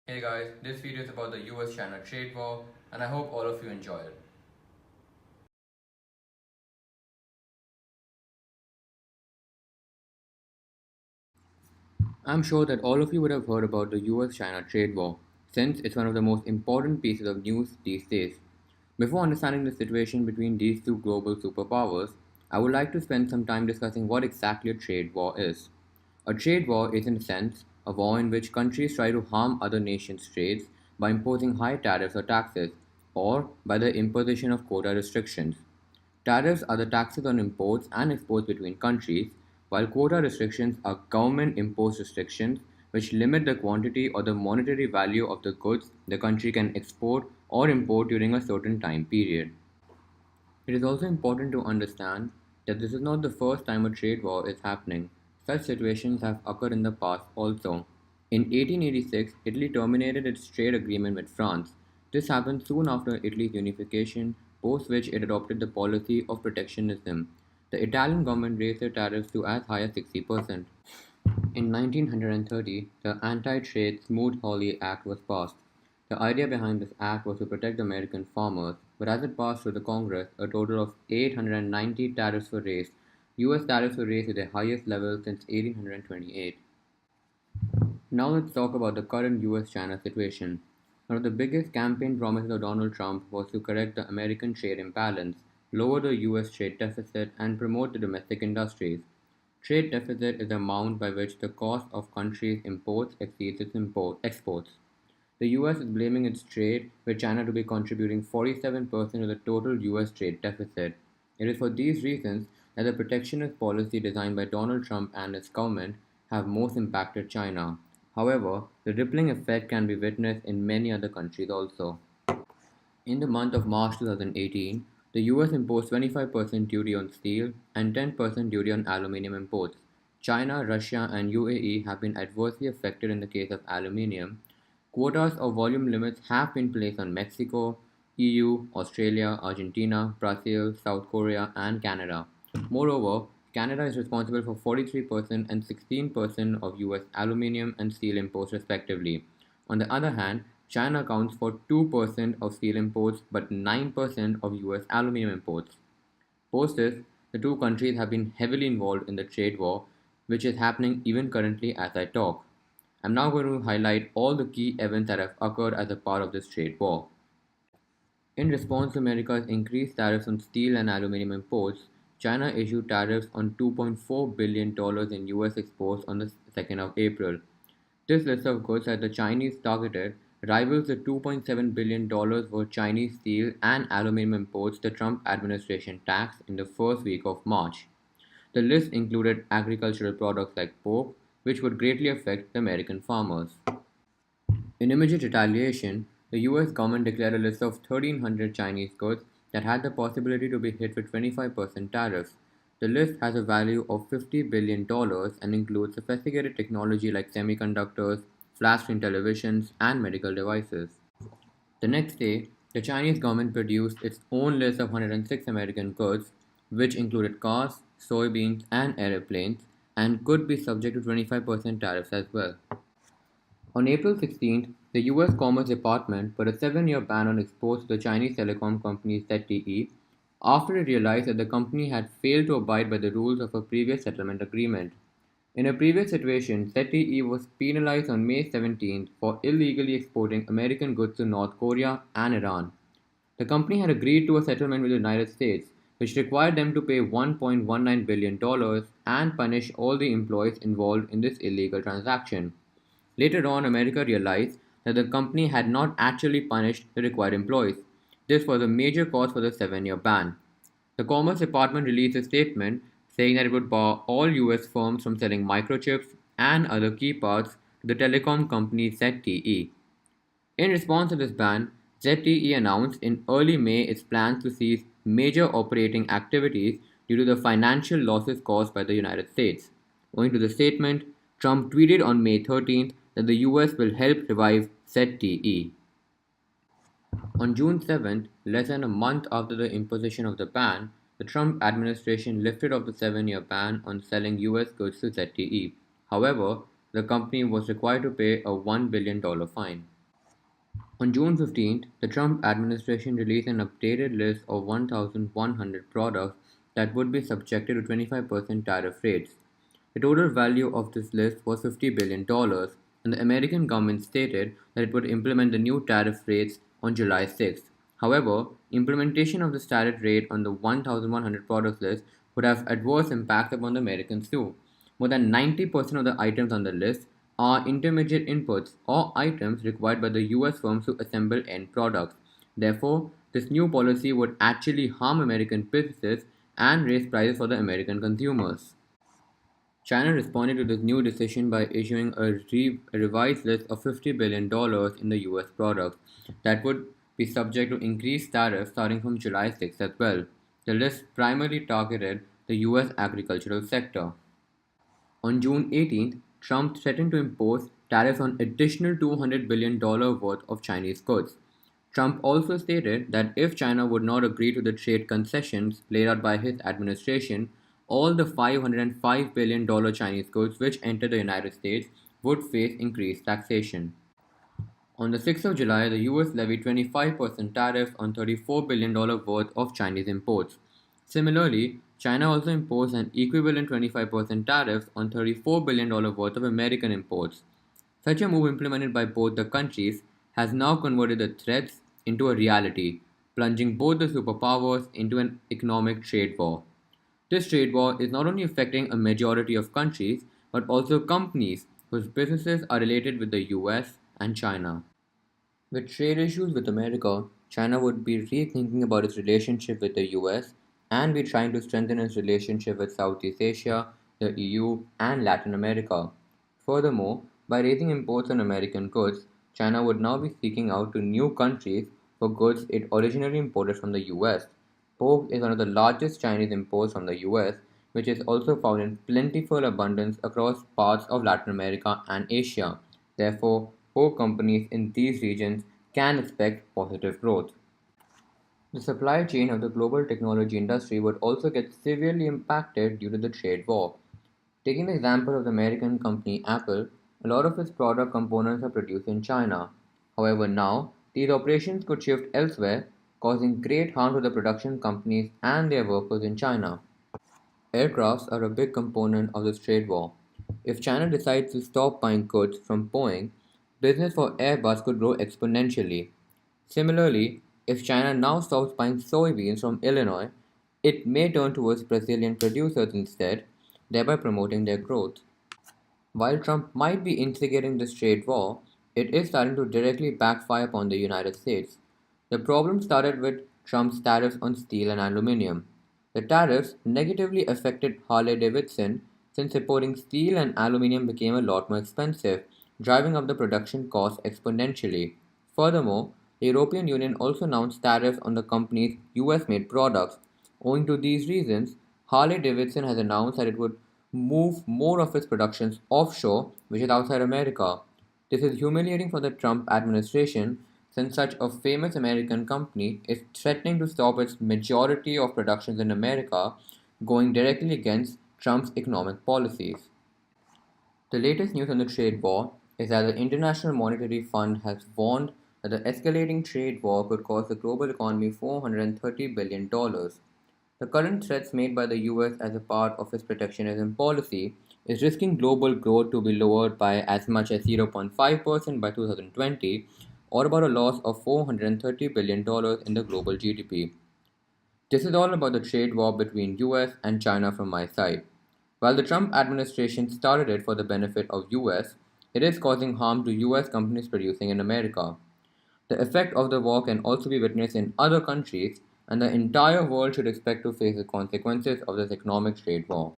Hey guys, this video is about the US-China trade war and I hope all of you enjoy it. I'm sure that all of you would have heard about the US-China trade war, since it's one of the most important pieces of news these days. Before understanding the situation between these two global superpowers, I would like to spend some time discussing what exactly a trade war is. A trade war is, in a sense, a war in which countries try to harm other nations' trades by imposing high tariffs or taxes, or by the imposition of quota restrictions. Tariffs are the taxes on imports and exports between countries, while quota restrictions are government imposed restrictions which limit the quantity or the monetary value of the goods the country can export or import during a certain time period. It is also important to understand that this is not the first time a trade war is happening. Such situations have occurred in the past also. In 1886, Italy terminated its trade agreement with France. This happened soon after Italy's unification, post which it adopted the policy of protectionism. The Italian government raised their tariffs to as high as 60%. In 1930, the Anti-Trade Smoot-Hawley Act was passed. The idea behind this act was to protect American farmers, but as it passed through the Congress, a total of 890 tariffs were raised. US tariffs were raised to their highest level since 1828. Now let's talk about the current US-China situation. One of the biggest campaign promises of Donald Trump was to correct the American trade imbalance, lower the US trade deficit, and promote the domestic industries. Trade deficit is the amount by which the cost of countries' imports exceeds its exports. The US is blaming its trade with China to be contributing 47% of the total US trade deficit. It is for these reasons that the protectionist policy designed by Donald Trump and his government have most impacted China. However, the rippling effect can be witnessed in many other countries also. In the month of March 2018, the US imposed 25% duty on steel and 10% duty on aluminium imports. China, Russia, and UAE have been adversely affected in the case of aluminium. Quotas or volume limits have been placed on Mexico, EU, Australia, Argentina, Brazil, South Korea, and Canada. Moreover, Canada is responsible for 43% and 16% of US aluminium and steel imports, respectively. On the other hand, China accounts for 2% of steel imports but 9% of US aluminum imports. Post this, the two countries have been heavily involved in the trade war, which is happening even currently as I talk. I'm now going to highlight all the key events that have occurred as a part of this trade war. In response to America's increased tariffs on steel and aluminum imports, China issued tariffs on $2.4 billion in US exports on the 2nd of April. This list of goods that the Chinese targeted rivals the $2.7 billion worth Chinese steel and aluminum imports the Trump administration taxed in the first week of March. The list included agricultural products like pork, which would greatly affect the American farmers. In immediate retaliation, the US government declared a list of 1,300 Chinese goods that had the possibility to be hit with 25% tariffs. The list has a value of $50 billion and includes sophisticated technology like semiconductors, flat screen televisions, and medical devices. The next day, the Chinese government produced its own list of 106 American goods, which included cars, soybeans, and airplanes, and could be subject to 25% tariffs as well. On April 16th, the US Commerce Department put a 7-year ban on exports to the Chinese telecom company ZTE after it realized that the company had failed to abide by the rules of a previous settlement agreement. In a previous situation, ZTE was penalized on May 17th for illegally exporting American goods to North Korea and Iran. The company had agreed to a settlement with the United States, which required them to pay $1.19 billion and punish all the employees involved in this illegal transaction. Later on, America realized that the company had not actually punished the required employees. This was a major cause for the 7-year ban. The Commerce Department released a statement saying that it would bar all US firms from selling microchips and other key parts to the telecom company ZTE. In response to this ban, ZTE announced in early May its plans to cease major operating activities due to the financial losses caused by the United States. Owing to the statement, Trump tweeted on May 13th that the US will help revive ZTE. On June 7th, less than a month after the imposition of the ban, the Trump administration lifted off the 7-year ban on selling US goods to ZTE. However, the company was required to pay a $1 billion fine. On June 15th, the Trump administration released an updated list of 1,100 products that would be subjected to 25% tariff rates. The total value of this list was $50 billion, and the American government stated that it would implement the new tariff rates on July 6th. However, implementation of this tariff rate on the 1,100 products list would have adverse impacts upon the Americans too. More than 90% of the items on the list are intermediate inputs or items required by the US firms to assemble end products. Therefore, this new policy would actually harm American businesses and raise prices for the American consumers. China responded to this new decision by issuing a revised list of $50 billion in the US products that would be subject to increased tariffs starting from July 6th as well. The list primarily targeted the US agricultural sector. On June 18th, Trump threatened to impose tariffs on additional $200 billion worth of Chinese goods. Trump also stated that if China would not agree to the trade concessions laid out by his administration, all the $505 billion Chinese goods which enter the United States would face increased taxation. On the 6th of July, the US levied 25% tariffs on $34 billion worth of Chinese imports. Similarly, China also imposed an equivalent 25% tariffs on $34 billion worth of American imports. Such a move implemented by both the countries has now converted the threats into a reality, plunging both the superpowers into an economic trade war. This trade war is not only affecting a majority of countries, but also companies whose businesses are related with the US and China. With trade issues with America, China would be rethinking about its relationship with the US and be trying to strengthen its relationship with Southeast Asia, the EU, and Latin America. Furthermore, by raising imports on American goods, China would now be seeking out to new countries for goods it originally imported from the US. Pork is one of the largest Chinese imports from the US, which is also found in plentiful abundance across parts of Latin America and Asia. Therefore, pork companies in these regions can expect positive growth. The supply chain of the global technology industry would also get severely impacted due to the trade war. Taking the example of the American company Apple, a lot of its product components are produced in China. However, now these operations could shift elsewhere, causing great harm to the production companies and their workers in China. Aircrafts are a big component of this trade war. If China decides to stop buying goods from Boeing, business for Airbus could grow exponentially. Similarly, if China now stops buying soybeans from Illinois, it may turn towards Brazilian producers instead, thereby promoting their growth. While Trump might be instigating this trade war, it is starting to directly backfire upon the United States. The problem started with Trump's tariffs on steel and aluminum. The tariffs negatively affected Harley Davidson since importing steel and aluminum became a lot more expensive, driving up the production costs exponentially. Furthermore, the European Union also announced tariffs on the company's US made products. Owing to these reasons, Harley Davidson has announced that it would move more of its productions offshore, which is outside America. This is humiliating for the Trump administration since such a famous American company is threatening to stop its majority of productions in America, going directly against Trump's economic policies. The latest news on the trade war is that the International Monetary Fund has warned that the escalating trade war could cost the global economy $430 billion. The current threats made by the US as a part of its protectionism policy is risking global growth to be lowered by as much as 0.5% by 2020, or about a loss of $430 billion in the global GDP. This is all about the trade war between US and China from my side. While the Trump administration started it for the benefit of US, it is causing harm to US companies producing in America. The effect of the war can also be witnessed in other countries, and the entire world should expect to face the consequences of this economic trade war.